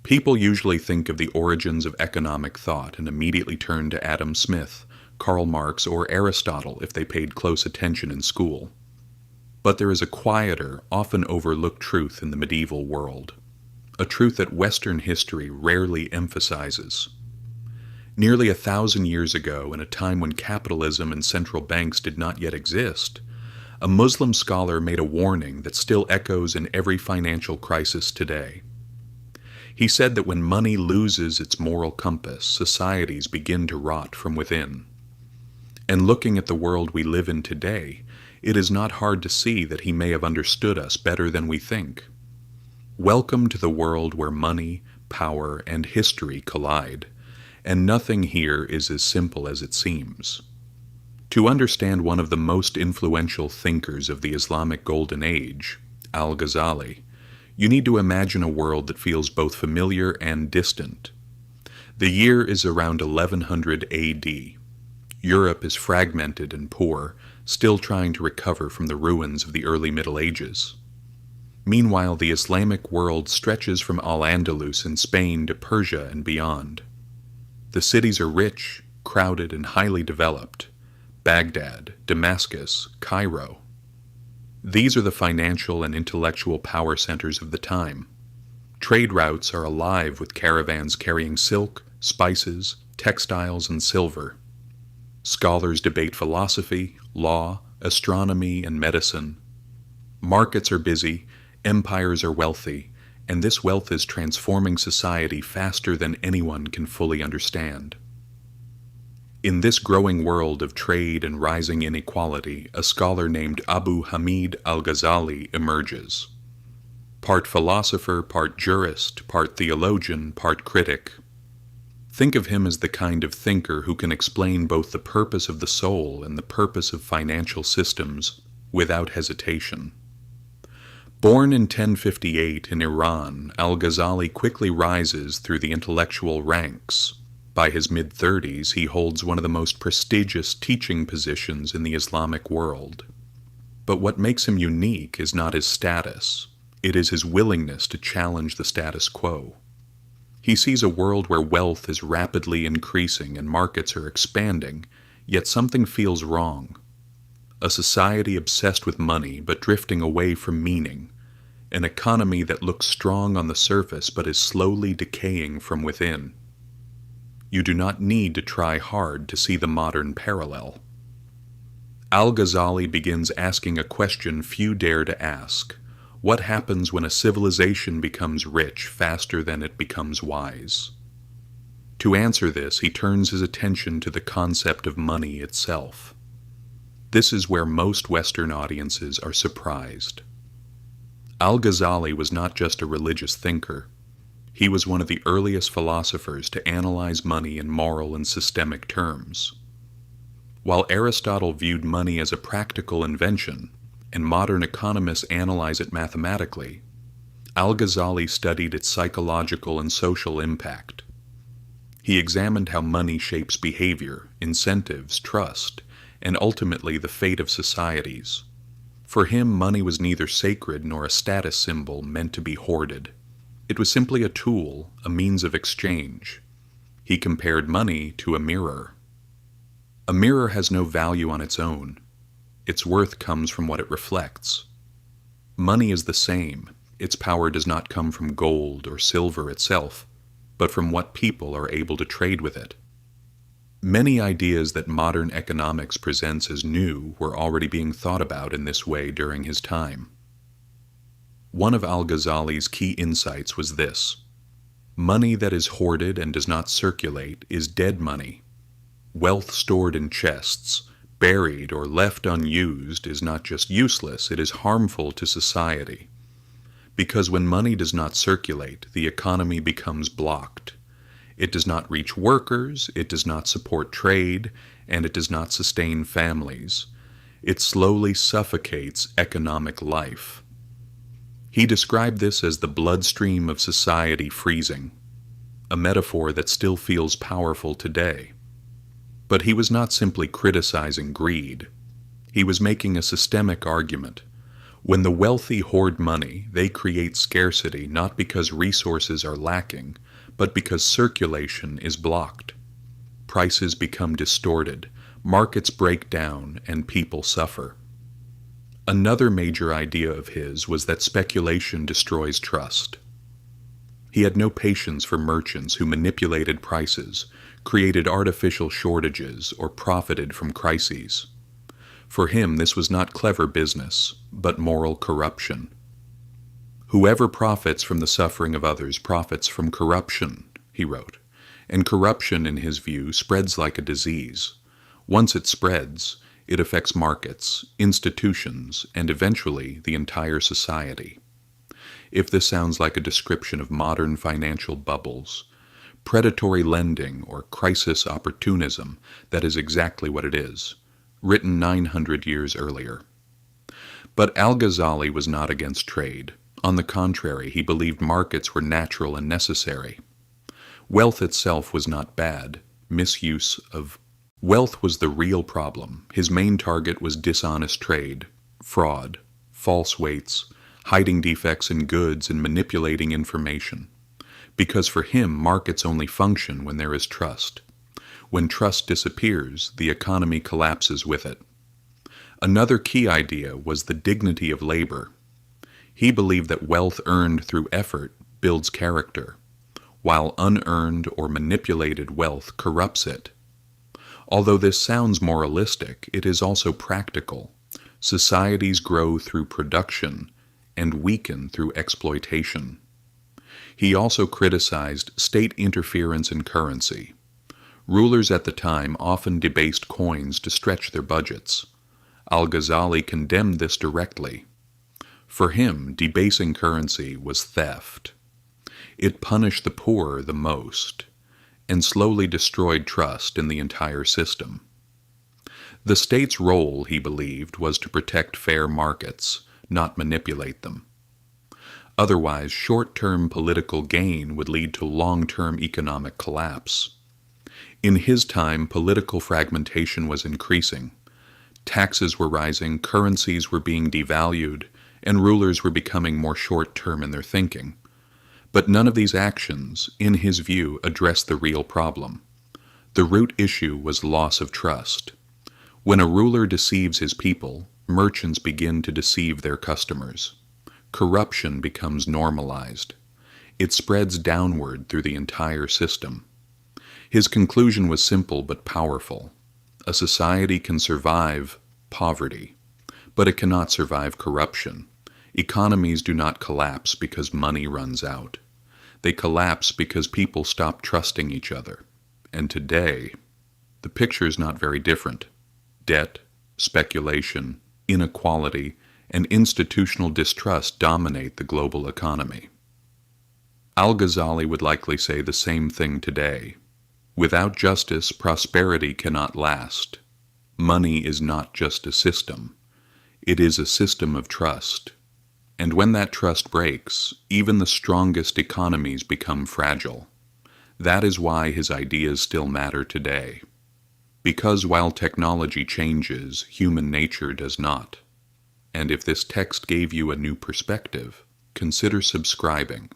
People usually think of the origins of economic thought and immediately turn to Adam Smith, Karl Marx, or Aristotle if they paid close attention in school. But there is a quieter, often overlooked truth in the medieval world, a truth that Western history rarely emphasizes. Nearly 1,000 years ago, in a time when capitalism and central banks did not yet exist, a Muslim scholar made a warning that still echoes in every financial crisis today. He said that when money loses its moral compass, societies begin to rot from within. And looking at the world we live in today, it is not hard to see that he may have understood us better than we think. Welcome to the world where money, power, and history collide, and nothing here is as simple as it seems. To understand one of the most influential thinkers of the Islamic Golden Age, Al-Ghazali, you need to imagine a world that feels both familiar and distant. The year is around 1100 AD. Europe is fragmented and poor, still trying to recover from the ruins of the early Middle Ages. Meanwhile, the Islamic world stretches from Al-Andalus in Spain to Persia and beyond. The cities are rich, crowded, and highly developed. Baghdad, Damascus, Cairo. These are the financial and intellectual power centers of the time. Trade routes are alive with caravans carrying silk, spices, textiles, and silver. Scholars debate philosophy, law, astronomy, and medicine. Markets are busy, empires are wealthy, and this wealth is transforming society faster than anyone can fully understand. In this growing world of trade and rising inequality, a scholar named Abu Hamid Al-Ghazali emerges. Part philosopher, part jurist, part theologian, part critic. Think of him as the kind of thinker who can explain both the purpose of the soul and the purpose of financial systems without hesitation. Born in 1058 in Iran, Al-Ghazali quickly rises through the intellectual ranks. By his mid-30s, he holds one of the most prestigious teaching positions in the Islamic world. But what makes him unique is not his status. It is his willingness to challenge the status quo. He sees a world where wealth is rapidly increasing and markets are expanding, yet something feels wrong. A society obsessed with money but drifting away from meaning. An economy that looks strong on the surface but is slowly decaying from within. You do not need to try hard to see the modern parallel. Al-Ghazali begins asking a question few dare to ask. What happens when a civilization becomes rich faster than it becomes wise? To answer this, he turns his attention to the concept of money itself. This is where most Western audiences are surprised. Al-Ghazali was not just a religious thinker. He was one of the earliest philosophers to analyze money in moral and systemic terms. While Aristotle viewed money as a practical invention, and modern economists analyze it mathematically, Al-Ghazali studied its psychological and social impact. He examined how money shapes behavior, incentives, trust, and ultimately the fate of societies. For him, money was neither sacred nor a status symbol meant to be hoarded. It was simply a tool, a means of exchange. He compared money to a mirror. A mirror has no value on its own. Its worth comes from what it reflects. Money is the same. Its power does not come from gold or silver itself, but from what people are able to trade with it. Many ideas that modern economics presents as new were already being thought about in this way during his time. One of Al-Ghazali's key insights was this: money that is hoarded and does not circulate is dead money. Wealth stored in chests, buried or left unused, is not just useless, it is harmful to society. Because when money does not circulate, the economy becomes blocked. It does not reach workers, it does not support trade, and it does not sustain families. It slowly suffocates economic life. He described this as the bloodstream of society freezing, a metaphor that still feels powerful today. But he was not simply criticizing greed. He was making a systemic argument. When the wealthy hoard money, they create scarcity not because resources are lacking, but because circulation is blocked. Prices become distorted, markets break down, and people suffer. Another major idea of his was that speculation destroys trust. He had no patience for merchants who manipulated prices, created artificial shortages, or profited from crises. For him, this was not clever business, but moral corruption. Whoever profits from the suffering of others profits from corruption, he wrote, and corruption, in his view, spreads like a disease. Once it spreads, it affects markets, institutions, and eventually the entire society. If this sounds like a description of modern financial bubbles, predatory lending, or crisis opportunism, that is exactly what it is, written 900 years earlier. But Al-Ghazali was not against trade. On the contrary, he believed markets were natural and necessary. Wealth itself was not bad. Misuse of wealth was the real problem. His main target was dishonest trade, fraud, false weights, hiding defects in goods, and manipulating information. Because for him, markets only function when there is trust. When trust disappears, the economy collapses with it. Another key idea was the dignity of labor. He believed that wealth earned through effort builds character, while unearned or manipulated wealth corrupts it. Although this sounds moralistic, it is also practical. Societies grow through production and weaken through exploitation. He also criticized state interference in currency. Rulers at the time often debased coins to stretch their budgets. Al-Ghazali condemned this directly. For him, debasing currency was theft. It punished the poor the most, and slowly destroyed trust in the entire system. The state's role, he believed, was to protect fair markets, not manipulate them. Otherwise, short-term political gain would lead to long-term economic collapse. In his time, political fragmentation was increasing. Taxes were rising, currencies were being devalued, and rulers were becoming more short-term in their thinking. But none of these actions, in his view, addressed the real problem. The root issue was loss of trust. When a ruler deceives his people, merchants begin to deceive their customers. Corruption becomes normalized. It spreads downward through the entire system. His conclusion was simple but powerful. A society can survive poverty, but it cannot survive corruption. Economies do not collapse because money runs out. They collapse because people stop trusting each other. And today, the picture is not very different. Debt, speculation, inequality, and institutional distrust dominate the global economy. Al-Ghazali would likely say the same thing today. Without justice, prosperity cannot last. Money is not just a system. It is a system of trust. And when that trust breaks, even the strongest economies become fragile. That is why his ideas still matter today. Because while technology changes, human nature does not. And if this text gave you a new perspective, consider subscribing.